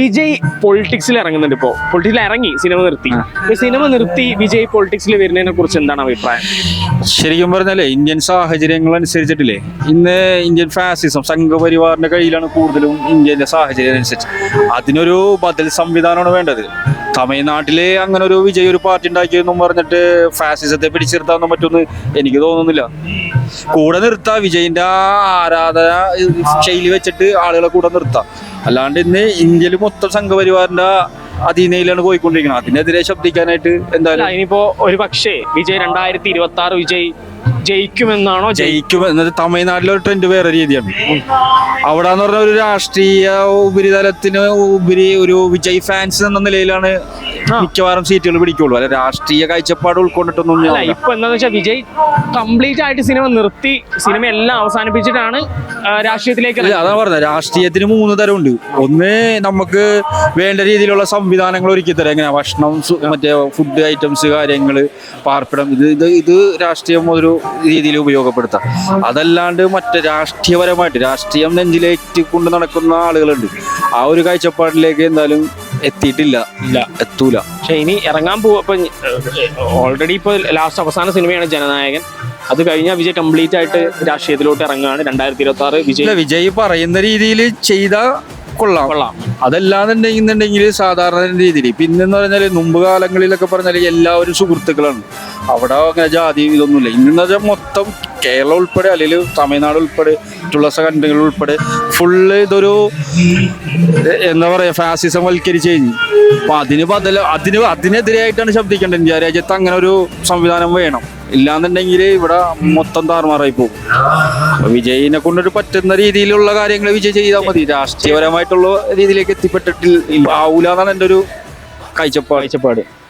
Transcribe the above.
വിജയ് പൊളിറ്റിക്സിൽ ഇറങ്ങുന്നുണ്ട്. ഇപ്പോൾ പൊളിറ്റിക്സിൽ ഇറങ്ങി, സിനിമ നിർത്തി. സിനിമ നിർത്തി വിജയ് പൊളിറ്റിക്സിൽ വരുന്നതിനെ കുറിച്ച് എന്താണ് അഭിപ്രായം? ശരിക്കും പറഞ്ഞാലേ ഇന്ത്യൻ സാഹചര്യങ്ങൾ അനുസരിച്ചിട്ടില്ലേ, ഇന്ന് ഇന്ത്യൻ ഫാസിസം സംഘപരിവാറിന്റെ കയ്യിലാണ് കൂടുതലും. ഇന്ത്യന്റെ സാഹചര്യം അനുസരിച്ച് അതിനൊരു ബദൽ സംവിധാനമാണ് വേണ്ടത്. തമിഴ്നാട്ടില് അങ്ങനെ ഒരു വിജയ് ഒരു പാർട്ടി ഉണ്ടാക്കിയെന്നും പറഞ്ഞിട്ട് ഫാസിസത്തെ പിടിച്ചിരുത്താനൊന്നും പറ്റുമെന്ന് എനിക്ക് തോന്നുന്നില്ല. കൂടെ നിർത്താം, വിജയിന്റെ ആ ആരാധന ശൈലി വെച്ചിട്ട് ആളുകളെ കൂടെ നിർത്താം. അല്ലാണ്ട് ഇന്ന് ഇന്ത്യയിൽ മൊത്തം സംഘപരിവാറിന്റെ അധീനയിലാണ് പോയിക്കൊണ്ടിരിക്കുന്നത്. അതിനെതിരെ ശബ്ദിക്കാനായിട്ട് എന്തായാലും ഇനിയിപ്പോ ഒരു പക്ഷേ വിജയ് 2026 വിജയ് ജയിക്കുമെന്നാണോ? ജയിക്കും എന്നത് തമിഴ്നാട്ടിലെ ഒരു ട്രെൻഡ് വേറെ രീതിയാണ്. അവിടെ എന്ന് പറഞ്ഞ ഒരു രാഷ്ട്രീയ ഉപരിതലത്തിന് ഉപരി ഒരു വിജയ് ഫാൻസ് എന്ന നിലയിലാണ് മിക്കവാറും സീറ്റുകൾ പിടിക്കുള്ളൂ. അല്ല രാഷ്ട്രീയ കാഴ്ചപ്പാട് ഉൾക്കൊണ്ടിട്ടൊന്നും ഇപ്പൊ എന്താന്ന് വെച്ചാൽ വിജയ് കംപ്ലീറ്റ് ആയിട്ട് സിനിമ നിർത്തി, സിനിമ എല്ലാം അവസാനിപ്പിച്ചിട്ടാണ് രാഷ്ട്രീയത്തിലേക്ക്. അതാ പറഞ്ഞത്, രാഷ്ട്രീയത്തിന് 3 തരമുണ്ട്. ഒന്ന് നമുക്ക് വേണ്ട രീതിയിലുള്ള സംവിധാനങ്ങൾ ഒരുക്കി തരാം. എങ്ങനെയാ ഭക്ഷണം, മറ്റേ ഫുഡ് ഐറ്റംസ്, കാര്യങ്ങള്, പാർപ്പിടം, ഇത് രാഷ്ട്രീയം ഒരു രീതിയിൽ ഉപയോഗപ്പെടുത്താം. അതല്ലാണ്ട് മറ്റേ രാഷ്ട്രീയപരമായിട്ട് രാഷ്ട്രീയം നെഞ്ചിലേക്ക് കൊണ്ട് നടക്കുന്ന ആളുകളുണ്ട്. ആ ഒരു കാഴ്ചപ്പാടിലേക്ക് എന്തായാലും എത്തിയിട്ടില്ല, എത്തൂല. പക്ഷെ ഇനി ഇറങ്ങാൻ പോവാ. ഓൾറെഡി ഇപ്പൊ ലാസ്റ്റ് അവസാന സിനിമയാണ് ജനനായകൻ. അത് കഴിഞ്ഞാൽ വിജയ് കംപ്ലീറ്റ് ആയിട്ട് രാഷ്ട്രീയത്തിലോട്ട് ഇറങ്ങുകയാണ്. 2026 വിജയ് പറയുന്ന രീതിയിൽ ചെയ്ത കൊള്ളാം. അതല്ലാന്നുണ്ടെങ്കിൽ സാധാരണ രീതിയിൽ പിന്നെന്ന് പറഞ്ഞാല് മുമ്പ് കാലങ്ങളിലൊക്കെ പറഞ്ഞാല് എല്ലാവരും സുഹൃത്തുക്കളാണ്. അവിടെ അങ്ങനെ ജാതി ഇതൊന്നുമില്ല. ഇന്നെന്ന് വെച്ചാൽ മൊത്തം കേരളം ഉൾപ്പെടെ അല്ലെങ്കിൽ തമിഴ്നാട് ഉൾപ്പെടെ മറ്റുള്ള കൺട്രികൾ ഉൾപ്പെടെ ഫുള്ള് ഇതൊരു എന്താ പറയാ ഫാസിസം വൽക്കരിച്ച് കഴിഞ്ഞു. അപ്പൊ അതിനെതിരായിട്ടാണ് ശബ്ദിക്കേണ്ടത്. ഇന്ത്യ രാജ്യത്ത് അങ്ങനെ ഒരു സംവിധാനം വേണം. ഇല്ലാന്നുണ്ടെങ്കിൽ ഇവിടെ മൊത്തം താറുമാറായി പോകും. വിജയിനെ കൊണ്ടൊരു പറ്റുന്ന രീതിയിലുള്ള കാര്യങ്ങൾ വിജയ് ചെയ്താൽ മതി. രാഷ്ട്രീയപരമായിട്ടുള്ള രീതിയിലേക്ക് എത്തിപ്പെട്ടിട്ടില്ല ആവൂല എന്നാണ് എൻ്റെ ഒരു കാഴ്ചപ്പാട്.